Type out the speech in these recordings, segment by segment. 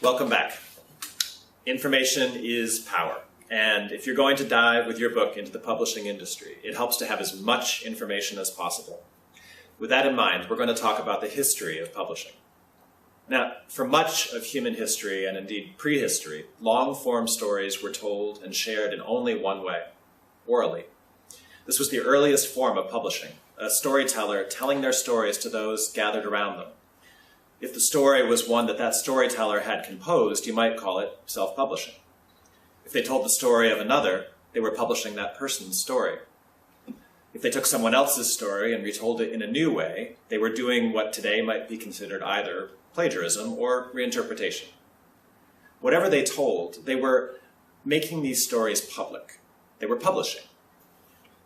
Welcome back. Information is power. And if you're going to dive with your book into the publishing industry, it helps to have as much information as possible. With that in mind, we're going to talk about the history of publishing. Now, for much of human history, and indeed prehistory, long-form stories were told and shared in only one way, orally. This was the earliest form of publishing, a storyteller telling their stories to those gathered around them. If the story was one that storyteller had composed, you might call it self-publishing. If they told the story of another, they were publishing that person's story. If they took someone else's story and retold it in a new way, they were doing what today might be considered either plagiarism or reinterpretation. Whatever they told, they were making these stories public. They were publishing.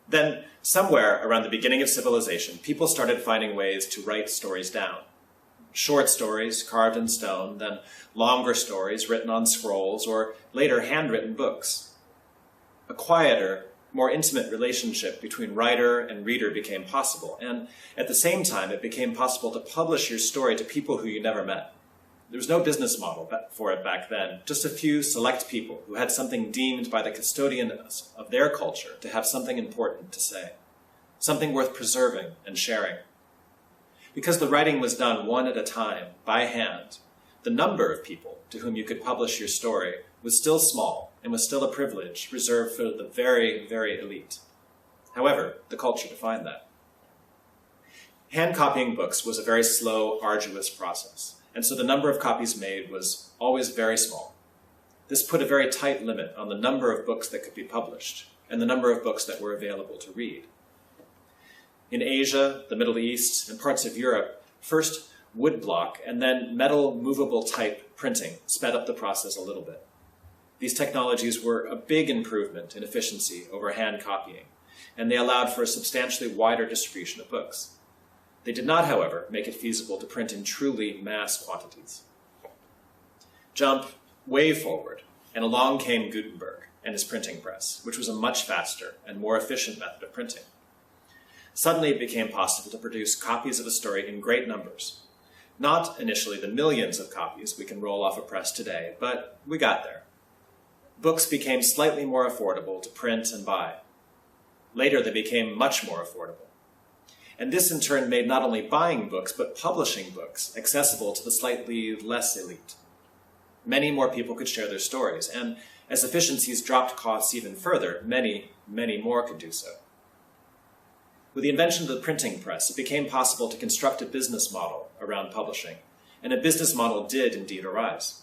Then, somewhere around the beginning of civilization, people started finding ways to write stories down. Short stories carved in stone, then longer stories written on scrolls, or later handwritten books. A quieter, more intimate relationship between writer and reader became possible, and at the same time it became possible to publish your story to people who you never met. There was no business model for it back then, just a few select people who had something deemed by the custodian of their culture to have something important to say, something worth preserving and sharing. Because the writing was done one at a time, by hand, the number of people to whom you could publish your story was still small and was still a privilege reserved for the very, very elite. However, the culture defined that. Hand copying books was a very slow, arduous process, and so the number of copies made was always very small. This put a very tight limit on the number of books that could be published and the number of books that were available to read. In Asia, the Middle East, and parts of Europe, first woodblock and then metal movable type printing sped up the process a little bit. These technologies were a big improvement in efficiency over hand copying, and they allowed for a substantially wider distribution of books. They did not, however, make it feasible to print in truly mass quantities. Jump way forward, and along came Gutenberg and his printing press, which was a much faster and more efficient method of printing. Suddenly it became possible to produce copies of a story in great numbers. Not initially the millions of copies we can roll off a press today, but we got there. Books became slightly more affordable to print and buy. Later they became much more affordable. And this in turn made not only buying books, but publishing books accessible to the slightly less elite. Many more people could share their stories, and as efficiencies dropped costs even further, many, many more could do so. With the invention of the printing press, it became possible to construct a business model around publishing, and a business model did indeed arise.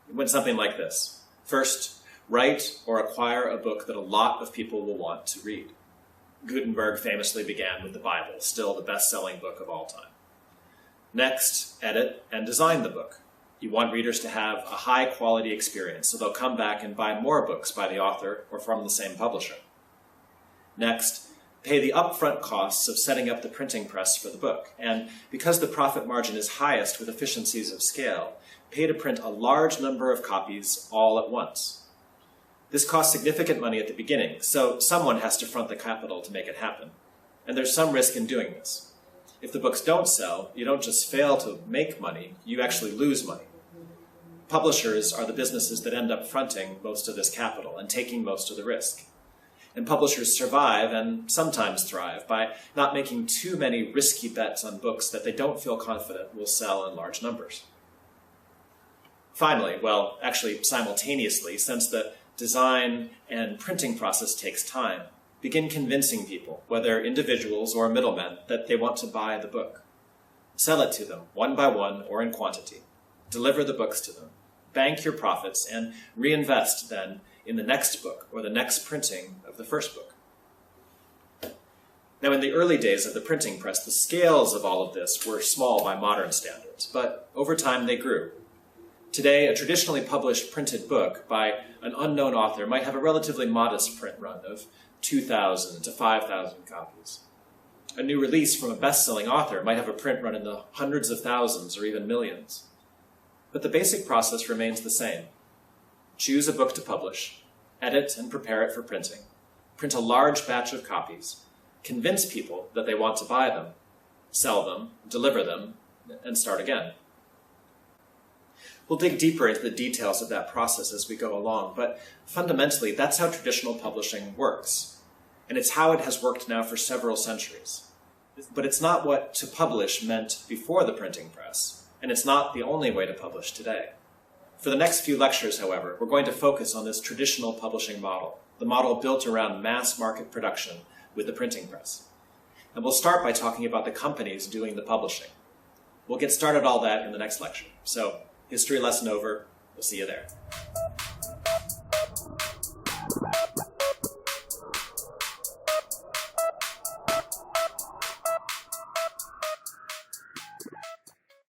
It went something like this. First, write or acquire a book that a lot of people will want to read. Gutenberg famously began with the Bible, still the best-selling book of all time. Next, edit and design the book. You want readers to have a high-quality experience, so they'll come back and buy more books by the author or from the same publisher. Next, pay the upfront costs of setting up the printing press for the book, and because the profit margin is highest with efficiencies of scale, pay to print a large number of copies all at once. This costs significant money at the beginning, so someone has to front the capital to make it happen, and there's some risk in doing this. If the books don't sell, you don't just fail to make money, you actually lose money. Publishers are the businesses that end up fronting most of this capital and taking most of the risk. And publishers survive and sometimes thrive by not making too many risky bets on books that they don't feel confident will sell in large numbers. Finally, well, actually simultaneously, since the design and printing process takes time, begin convincing people, whether individuals or middlemen, that they want to buy the book. Sell it to them, one by one or in quantity. Deliver the books to them. Bank your profits and reinvest then in the next book or the next printing of the first book. Now, in the early days of the printing press, the scales of all of this were small by modern standards, but over time they grew. Today, a traditionally published printed book by an unknown author might have a relatively modest print run of 2,000 to 5,000 copies. A new release from a best-selling author might have a print run in the hundreds of thousands or even millions. But the basic process remains the same. Choose a book to publish, edit and prepare it for printing, print a large batch of copies, convince people that they want to buy them, sell them, deliver them, and start again. We'll dig deeper into the details of that process as we go along, but fundamentally, that's how traditional publishing works. And it's how it has worked now for several centuries. But it's not what to publish meant before the printing press, and it's not the only way to publish today. For the next few lectures, however, we're going to focus on this traditional publishing model, the model built around mass market production with the printing press. And we'll start by talking about the companies doing the publishing. We'll get started all that in the next lecture. So, history lesson over. We'll see you there.